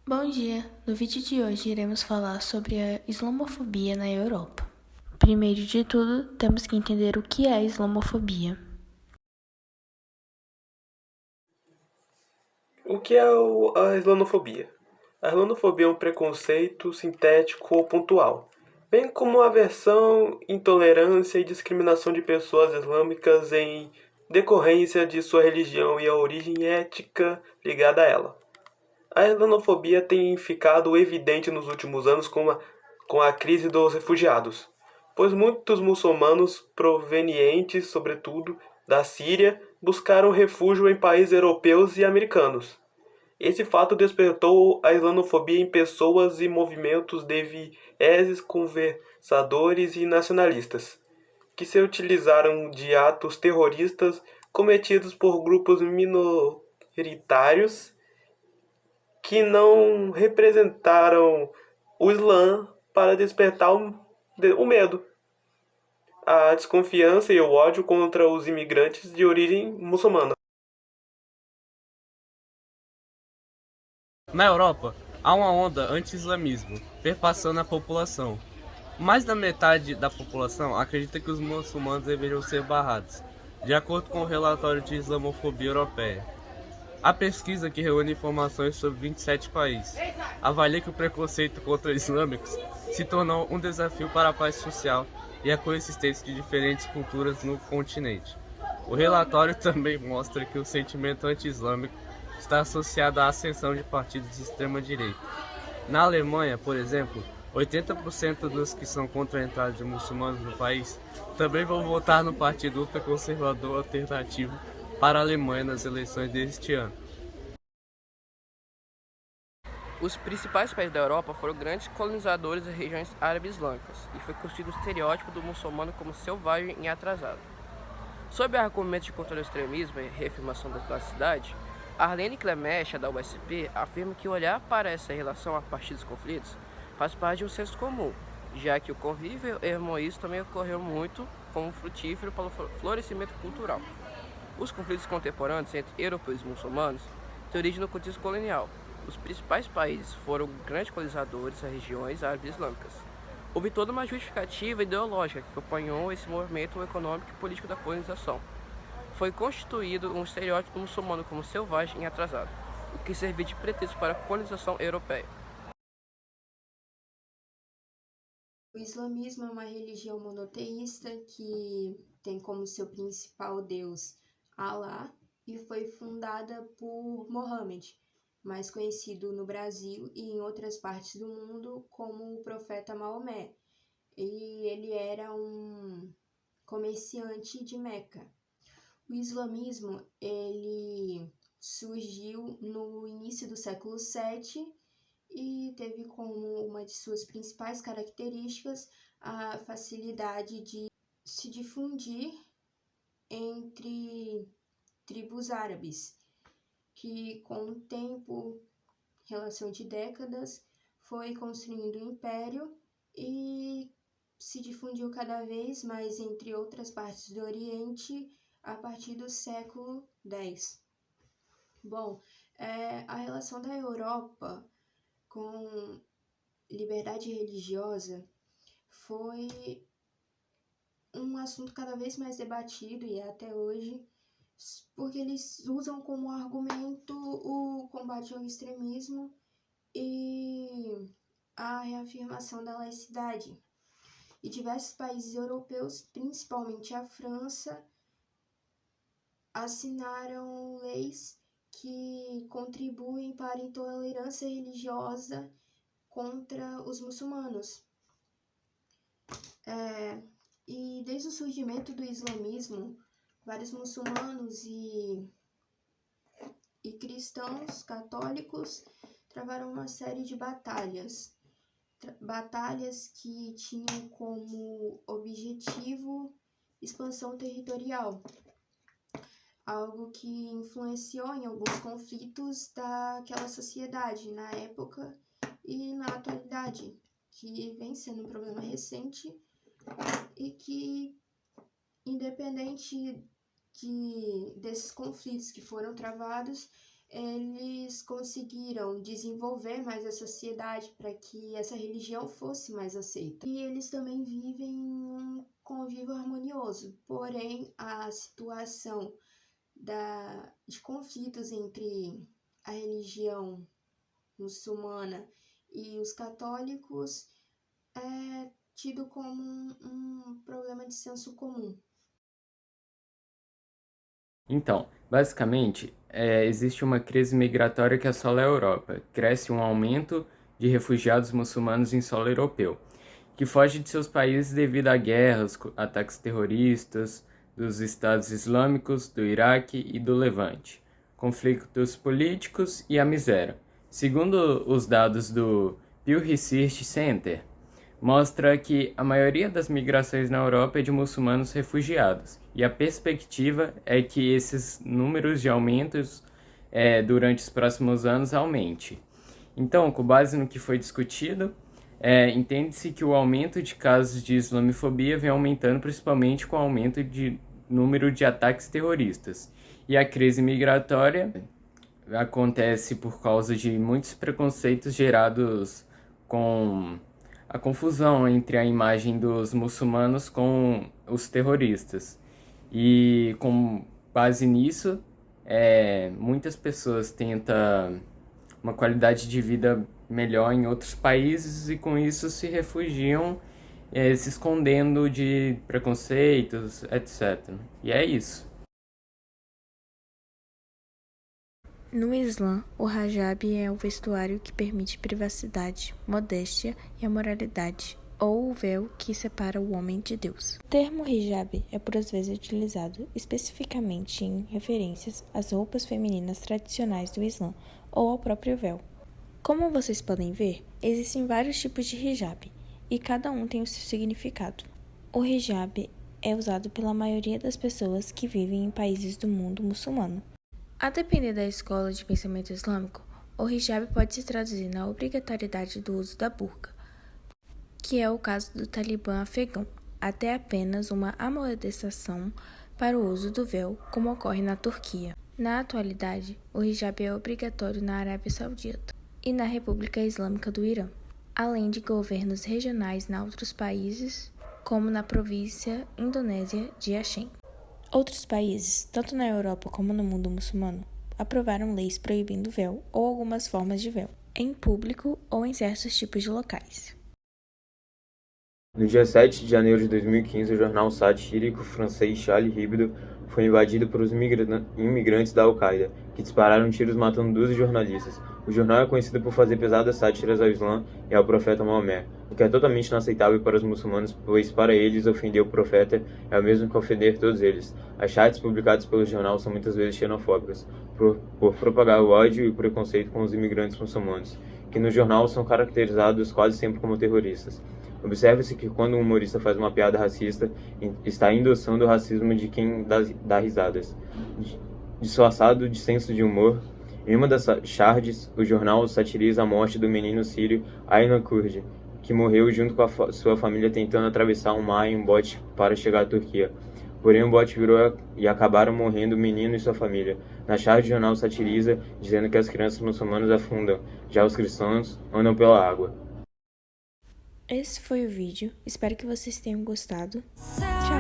Bom dia! No vídeo de hoje iremos falar sobre a islamofobia na Europa. Primeiro de tudo, temos que entender o que é a islamofobia. O que é a islamofobia? A islamofobia é um preconceito sintético ou pontual, bem como a aversão, intolerância e discriminação de pessoas islâmicas em decorrência de sua religião e a origem étnica ligada a ela. A islamofobia tem ficado evidente nos últimos anos com a crise dos refugiados, pois muitos muçulmanos provenientes, sobretudo, da Síria, buscaram refúgio em países europeus e americanos. Esse fato despertou a islamofobia em pessoas e movimentos de vieses conservadores e nacionalistas, que se utilizaram de atos terroristas cometidos por grupos minoritários que não representaram o Islã para despertar o medo, a desconfiança e o ódio contra os imigrantes de origem muçulmana. Na Europa, há uma onda anti-islamismo perpassando a população. Mais da metade da população acredita que os muçulmanos deveriam ser barrados, de acordo com o relatório de Islamofobia Europeia. A pesquisa, que reúne informações sobre 27 países, avalia que o preconceito contra islâmicos se tornou um desafio para a paz social e a coexistência de diferentes culturas no continente. O relatório também mostra que o sentimento anti-islâmico está associado à ascensão de partidos de extrema-direita. Na Alemanha, por exemplo, 80% dos que são contra a entrada de muçulmanos no país também vão votar no partido ultraconservador alternativo para a Alemanha nas eleições deste ano. Os principais países da Europa foram grandes colonizadores das regiões árabes islâmicas e foi construído um estereótipo do muçulmano como selvagem e atrasado. Sob argumentos de contra o extremismo e reafirmação da classicidade, Arlene Clemecha, da USP, afirma que olhar para essa relação a partir dos conflitos faz parte de um senso comum, já que o convívio e harmonismo também ocorreu muito como frutífero para o florescimento cultural. Os conflitos contemporâneos entre europeus e muçulmanos têm origem no contexto colonial. Os principais países foram grandes colonizadores das regiões árabes islâmicas. Houve toda uma justificativa ideológica que acompanhou esse movimento econômico e político da colonização. Foi constituído um estereótipo do muçulmano como selvagem e atrasado, o que serviu de pretexto para a colonização europeia. O islamismo é uma religião monoteísta que tem como seu principal deus Alá e foi fundada por Mohammed, mais conhecido no Brasil e em outras partes do mundo como o profeta Maomé. E ele era um comerciante de Meca. O islamismo ele surgiu no início do século VII e teve como uma de suas principais características a facilidade de se difundir entre tribos árabes, que com o tempo, relação de décadas, foi construindo um império e se difundiu cada vez mais entre outras partes do Oriente a partir do século X. Bom, a relação da Europa com liberdade religiosa foi um assunto cada vez mais debatido e até hoje, porque eles usam como argumento o combate ao extremismo e a reafirmação da laicidade. E diversos países europeus, principalmente a França, assinaram leis que contribuem para a intolerância religiosa contra os muçulmanos. E desde o surgimento do islamismo, vários muçulmanos e cristãos católicos travaram uma série de batalhas. Batalhas que tinham como objetivo expansão territorial, algo que influenciou em alguns conflitos daquela sociedade na época e na atualidade, que vem sendo um problema recente e que, independente desses conflitos que foram travados, eles conseguiram desenvolver mais a sociedade para que essa religião fosse mais aceita. E eles também vivem um convívio harmonioso, porém a situação de conflitos entre a religião muçulmana e os católicos é tido como um problema de senso comum. Então, basicamente, existe uma crise migratória que assola a Europa. Cresce um aumento de refugiados muçulmanos em solo europeu, que foge de seus países devido a guerras, ataques terroristas dos Estados Islâmicos, do Iraque e do Levante, conflitos políticos e a miséria. Segundo os dados do Pew Research Center, mostra que a maioria das migrações na Europa é de muçulmanos refugiados, e a perspectiva é que esses números de aumentos durante os próximos anos aumente. Então, com base no que foi discutido, entende-se que o aumento de casos de islamofobia vem aumentando principalmente com o aumento de número de ataques terroristas, e a crise migratória acontece por causa de muitos preconceitos gerados com a confusão entre a imagem dos muçulmanos com os terroristas. E com base nisso, muitas pessoas tentam uma qualidade de vida melhor em outros países e com isso se refugiam, se escondendo de preconceitos, etc. E é isso. No Islã, o hijab é o vestuário que permite privacidade, modéstia e a moralidade, ou o véu que separa o homem de Deus. O termo hijab é por vezes utilizado especificamente em referências às roupas femininas tradicionais do Islã ou ao próprio véu. Como vocês podem ver, existem vários tipos de hijab e cada um tem o seu significado. O hijab é usado pela maioria das pessoas que vivem em países do mundo muçulmano. A depender da escola de pensamento islâmico, o hijab pode se traduzir na obrigatoriedade do uso da burca, que é o caso do Talibã afegão, até apenas uma amodestação para o uso do véu, como ocorre na Turquia. Na atualidade, o hijab é obrigatório na Arábia Saudita e na República Islâmica do Irã, além de governos regionais em outros países, como na província indonésia de Aceh. Outros países, tanto na Europa como no mundo muçulmano, aprovaram leis proibindo véu ou algumas formas de véu, em público ou em certos tipos de locais. No dia 7 de janeiro de 2015, o jornal satírico francês Charlie Hebdo foi invadido por imigrantes da Al-Qaeda, que dispararam tiros matando 12 jornalistas. O jornal é conhecido por fazer pesadas sátiras ao Islã e ao profeta Maomé, o que é totalmente inaceitável para os muçulmanos, pois para eles ofender o profeta é o mesmo que ofender todos eles. As charts publicadas pelo jornal são muitas vezes xenofóbicas, por propagar o ódio e o preconceito com os imigrantes muçulmanos, que no jornal são caracterizados quase sempre como terroristas. Observe-se que quando um humorista faz uma piada racista, está endossando o racismo de quem dá risadas. Disfarçado de senso de humor, em uma das charges, o jornal satiriza a morte do menino sírio Aynan Kurdi, que morreu junto com sua família tentando atravessar um mar em um bote para chegar à Turquia. Porém, o bote virou e acabaram morrendo o menino e sua família. Na charge, o jornal satiriza, dizendo que as crianças muçulmanas afundam, já os cristãos andam pela água. Esse foi o vídeo, espero que vocês tenham gostado. Tchau!